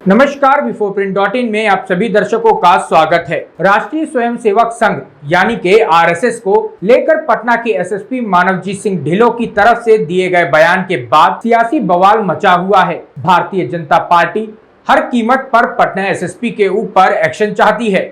नमस्कार, बिफोरप्रिंट.इन में आप सभी दर्शकों का स्वागत है। राष्ट्रीय स्वयंसेवक संघ यानी कि आरएसएस को लेकर पटना के एसएसपी मानवजीत सिंह ढिल्लों की तरफ से दिए गए बयान के बाद सियासी बवाल मचा हुआ है। भारतीय जनता पार्टी हर कीमत पर पटना एसएसपी के ऊपर एक्शन चाहती है।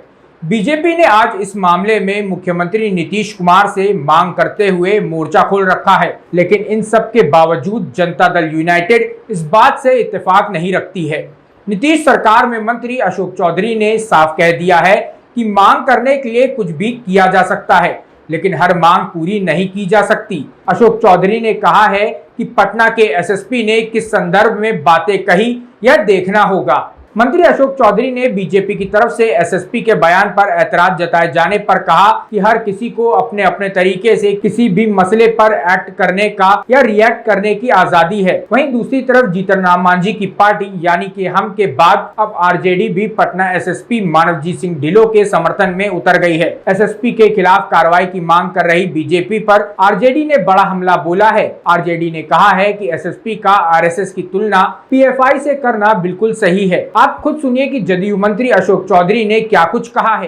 बीजेपी ने आज इस मामले में मुख्यमंत्री नीतीश कुमार से मांग करते हुए मोर्चा खोल रखा है, लेकिन इन सब के बावजूद जनता दल यूनाइटेड इस बात से इत्तेफाक नहीं रखती है। नीतीश सरकार में मंत्री अशोक चौधरी ने साफ कह दिया है कि मांग करने के लिए कुछ भी किया जा सकता है, लेकिन हर मांग पूरी नहीं की जा सकती। अशोक चौधरी ने कहा है कि पटना के एसएसपी ने किस संदर्भ में बातें कही यह देखना होगा। मंत्री अशोक चौधरी ने बीजेपी की तरफ से एसएसपी के बयान पर ऐतराज जताए जाने पर कहा कि हर किसी को अपने अपने तरीके से किसी भी मसले पर एक्ट करने का या रिएक्ट करने की आजादी है। वहीं दूसरी तरफ जीतन राम मांझी की पार्टी यानी कि हम के बाद अब आरजेडी भी पटना एसएसपी मानवजीत सिंह ढिल्लों के समर्थन में उतर गई है। एसएसपी के खिलाफ कार्रवाई की मांग कर रही बीजेपी पर आरजेडी ने बड़ा हमला बोला है। आरजेडी ने कहा है कि एसएसपी का आरएसएस की तुलना पीएफआई से करना बिल्कुल सही है। आप खुद सुनिए कि जदयू मंत्री अशोक चौधरी ने क्या कुछ कहा है।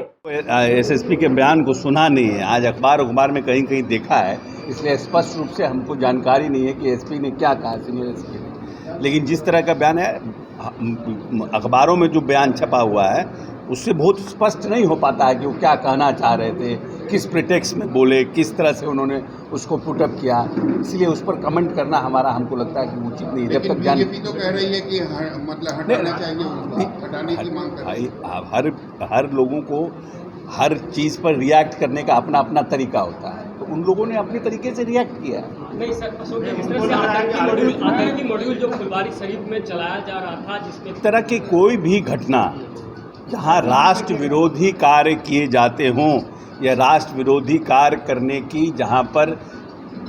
एसएसपी के बयान को सुना नहीं है, आज अखबार में कहीं कहीं देखा है, इसलिए स्पष्ट रूप से हमको जानकारी नहीं है कि एसपी ने क्या कहा, सीनियर एसपी ने। लेकिन जिस तरह का बयान है, अखबारों में जो बयान छपा हुआ है उससे बहुत स्पष्ट नहीं हो पाता है कि वो क्या कहना चाह रहे थे, किस प्रिटेक्स्ट में बोले, किस तरह से उन्होंने उसको पुटअप किया। इसलिए उस पर कमेंट करना हमको लगता है कि उचित नहीं। जब तक बीजेपी तो कह रही है कि मतलब हटाना चाहिए, हटाने की मांग कर रही है। हर लोगों को हर चीज़ पर रिएक्ट करने का अपना अपना तरीका होता है, तो उन लोगों ने अपने तरीके से रिएक्ट किया। नहीं सर, अशोक जी, इस तरह से आतंकी मॉड्यूल जो फुलवारीशरीफ में चलाया जा रहा था, जिसमें इस तरह की कोई भी घटना जहाँ राष्ट्र विरोधी कार्य किए जाते हों या राष्ट्र विरोधी कार्य करने की जहाँ पर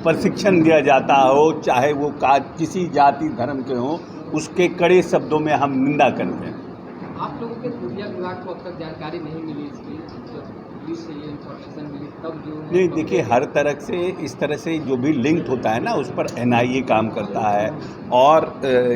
प्रशिक्षण दिया जाता हो, चाहे वो किसी जाति धर्म के हों, उसके कड़े शब्दों में हम निंदा करते हैं। आप लोगों के खुफिया विभाग को अब तक जानकारी नहीं मिली इसकी, पुलिस से ये इंफॉर्मेशन मिली तब जो नहीं, देखिए, हर तरह से इस तरह से जो भी लिंक्ड होता है ना, उस पर एनआईए काम करता है और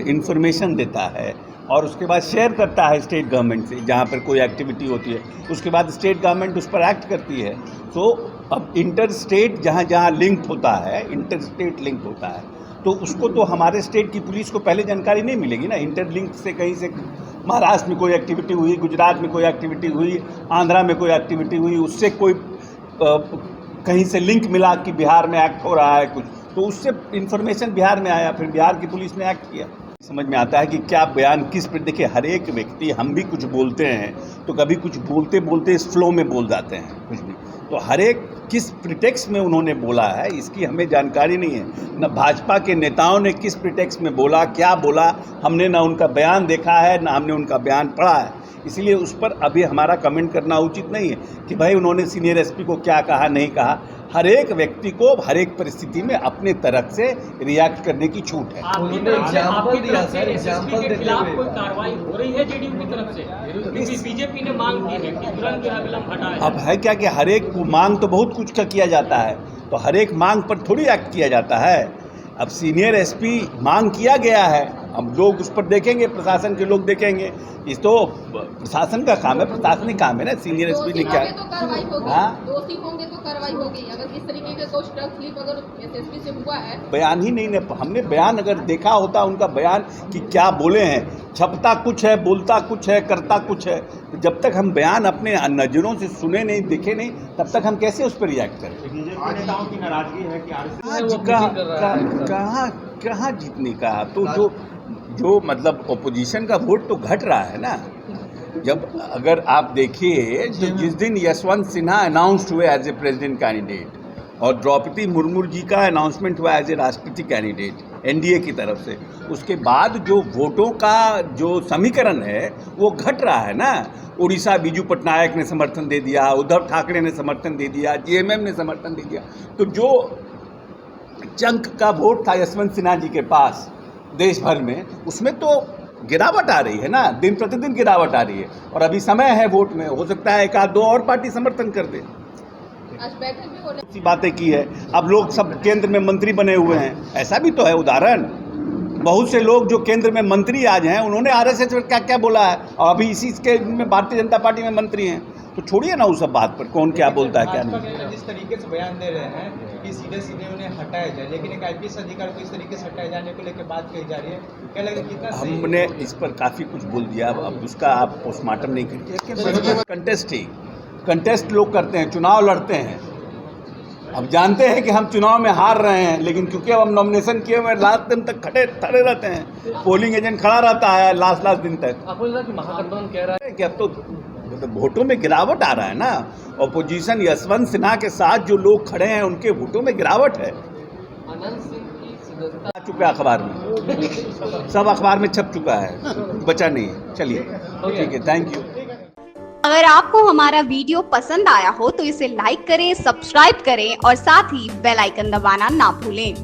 इंफॉर्मेशन देता है और उसके बाद शेयर करता है स्टेट गवर्नमेंट से। जहाँ पर कोई एक्टिविटी होती है उसके बाद स्टेट गवर्नमेंट उस पर एक्ट करती है। तो अब इंटर स्टेट जहाँ जहाँ लिंक्ड होता है, इंटर स्टेट लिंक होता है, तो उसको तो हमारे स्टेट की पुलिस को पहले जानकारी नहीं मिलेगी ना। इंटर लिंक से कहीं से महाराष्ट्र में कोई एक्टिविटी हुई, गुजरात में कोई एक्टिविटी हुई, आंध्रा में कोई एक्टिविटी हुई, उससे कोई कहीं से लिंक मिला कि बिहार में एक्ट हो रहा है कुछ, तो उससे इन्फॉर्मेशन बिहार में आया, फिर बिहार की पुलिस ने एक्ट किया। समझ में आता है कि क्या बयान किस पर। देखिए, हर एक व्यक्ति, हम भी कुछ बोलते हैं तो कभी कुछ बोलते बोलते इस फ्लो में बोल जाते हैं कुछ भी, तो हर एक किस प्रिटेक्स्ट में उन्होंने बोला है इसकी हमें जानकारी नहीं है। न भाजपा के नेताओं ने किस प्रिटेक्स्ट में बोला, क्या बोला, हमने ना उनका बयान देखा है ना हमने उनका बयान पढ़ा है, इसलिए उस पर अभी हमारा कमेंट करना उचित नहीं है कि भाई उन्होंने सीनियर एसपी को क्या कहा, नहीं कहा। हर एक व्यक्ति को हर एक परिस्थिति में अपने तरफ से रिएक्ट करने की छूट है। आपकी तरफ से एसएसपी के खिलाफ कोई कार्रवाई हो रही है जेडीयू की तरफ से? क्योंकि बीजेपी ने मांग की है कि तुरंत जो है विलंब हटाए। अब है क्या कि हर एक मांग तो बहुत कुछ का किया जाता है, तो हर एक मांग पर थोड़ी एक्ट किया जाता है। अब सीनियर एसपी मांग किया गया है, हम लोग उस पर देखेंगे, प्रशासन के लोग देखेंगे। इस तो प्रशासन का काम है, प्रशासनिक काम है ना। सीनियर एसपी ने क्या, तो कार्रवाई होगी, हाँ, दोषी होंगे तो कार्रवाई होगी। अगर इस तरीके के कुछ ड्रग स्लिप अगर एसएसपी से हुआ है, बयान ही नहीं, हमने बयान अगर देखा होता उनका बयान कि क्या बोले हैं, छपता कुछ है, बोलता कुछ है, करता कुछ है, तो जब तक हम बयान अपने नज़रों से सुने नहीं, देखे नहीं, तब तक हम कैसे उस पर रिएक्ट करें। नेताओं की नाराजगी है कि कहाँ जीतने का, तो जो मतलब ओपोजिशन का वोट तो घट रहा है ना। जब अगर आप देखिए, तो जिस दिन यशवंत सिन्हा अनाउंस्ड हुए एज ए प्रेसिडेंट कैंडिडेट और द्रौपदी मुर्मू जी का अनाउंसमेंट हुआ एज ए राष्ट्रपति कैंडिडेट एनडीए की तरफ से, उसके बाद जो वोटों का जो समीकरण है वो घट रहा है ना। उड़ीसा बीजू पटनायक ने समर्थन दे दिया, उद्धव ठाकरे ने समर्थन दे दिया, जेएमएम ने समर्थन दे दिया, तो जो चंक का वोट था यशवंत सिन्हा जी के पास देश भर में, उसमें तो गिरावट आ रही है ना, दिन प्रतिदिन गिरावट आ रही है। और अभी समय है वोट में, हो सकता है एक आध दो और पार्टी समर्थन कर दे। आज बैठक भी होने बातें की है, अब लोग सब केंद्र में मंत्री बने हुए हैं, ऐसा भी तो है उदाहरण। बहुत से लोग जो केंद्र में मंत्री आज हैं उन्होंने आरएसएस पर क्या क्या बोला है, और अभी इसी के में भारतीय जनता पार्टी में मंत्री हैं। तो छोड़िए ना उस सब बात पर, कौन क्या बोलता है क्या नहीं। जिस तरीके से बयान दे रहे हैं कि सीधे सीधे उन्हें हटाया जाए, लेकिन एक आईपीएस अधिकारी को इस तरीके से हटाए जाने को लेकर बात कही जा रही है, क्या लगे कितना सही? हमने इस पर काफ़ी कुछ बोल दिया, अब उसका आप पोस्टमार्टम नहीं करिए। कंटेस्ट लोग करते हैं, चुनाव लड़ते हैं। अब जानते हैं कि हम चुनाव में हार रहे हैं, लेकिन क्योंकि अब हम नॉमिनेशन किए हुए लास्ट दिन तक खड़े रहते हैं, पोलिंग एजेंट खड़ा रहता है लास्ट दिन तक। महागठबंधन कह रहा है कि अब तो वोटों में गिरावट आ रहा है ना। ऑपोजिशन यशवंत सिन्हा के साथ जो लोग खड़े हैं उनके वोटों में गिरावट है। आ चुका है अखबार में, सब अखबार में छप चुका है, बचा नहीं है। चलिए ठीक है, थैंक यू। अगर आपको हमारा वीडियो पसंद आया हो तो इसे लाइक करें, सब्सक्राइब करें और साथ ही बेल आइकन दबाना ना भूलें।